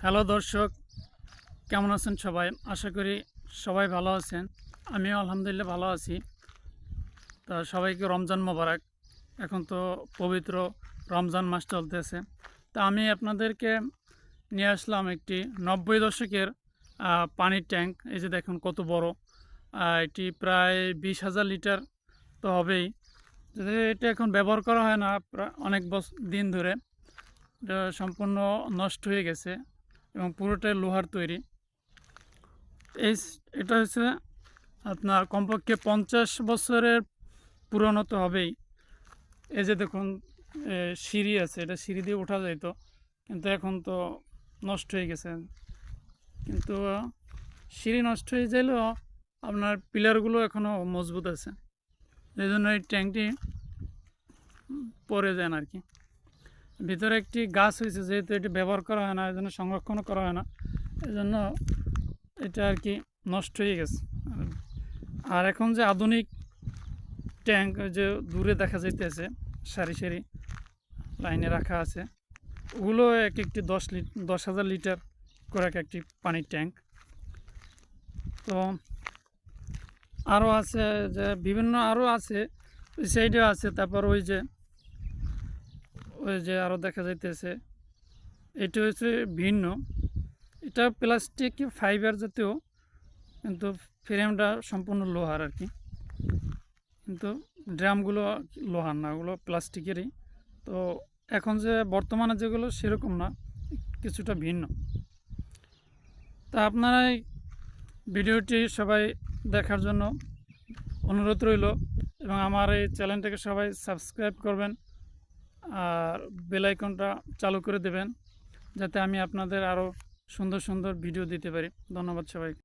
Hello দর্শক, কেমন আছেন সবাই? আশা করি সবাই ভালো আছেন। আমিও আলহামদুলিল্লাহ ভালো আছি। তা সবাইকে রমজান মোবারক। এখন তো পবিত্র রমজান মাস চলতেছে। তা আমি আপনাদেরকে নিয়ে আসলাম একটি ৯০ দশকের পানির ট্যাঙ্ক। এই যে দেখুন কত বড়। এটি প্রায় ২০,০০০ লিটার তো হবেই। এটা এখন ব্যবহার করা হয় না প্রায় অনেক দিন ধরে। এটা সম্পূর্ণ নষ্ট হয়ে গেছে এবং পুরোটাই লোহার তৈরি। এটা হচ্ছে আপনার কমপক্ষে ৫০ বছরের পুরনো তো হবেই। এই যে দেখুন সিঁড়ি আছে, এটা সিঁড়ি দিয়ে ওঠা যাইতো, কিন্তু এখন তো নষ্ট হয়ে গেছে। কিন্তু সিঁড়ি নষ্ট হয়ে গেলেও আপনার পিলারগুলো এখনও মজবুত আছে, এই জন্য এই ট্যাঙ্কটি পড়ে যায় না আর কি। ভিতরে একটি গাছ হয়েছে, যেহেতু এটি ব্যবহার করা হয় না, এই জন্য সংরক্ষণও করা হয় না, এই জন্য এটা আর কি নষ্ট হয়ে গেছে। আর এখন যে আধুনিক ট্যাঙ্ক যে দূরে দেখা যাইতেছে সারি সারি লাইনে রাখা আছে, ওগুলো এক একটি ১০,০০০ লিটার করে একটি পানির ট্যাঙ্ক। তো আরও আছে, যে বিভিন্ন আরও আছে, ওই সাইডেও আছে। তারপর ওই যে আরও দেখা যাইতেছে, এটা হচ্ছে ভিন্ন, এটা প্লাস্টিক ফাইবার জাতীয়, কিন্তু ফ্রেমটা সম্পূর্ণ লোহার আর কি। কিন্তু ড্রামগুলো লোহার না, ওগুলো প্লাস্টিকেরই। তো এখন যে বর্তমানে যেগুলো সেরকম না, কিছুটা ভিন্ন। তা আপনারা এই ভিডিওটি সবাই দেখার জন্য অনুরোধ রইল, এবং আমার এই চ্যানেলটাকে সবাই সাবস্ক্রাইব করবেন আর বেল আইকনটা চালু করে দেবেন, যাতে আমি আপনাদের আরও সুন্দর সুন্দর ভিডিও দিতে পারি। ধন্যবাদ সবাইকে।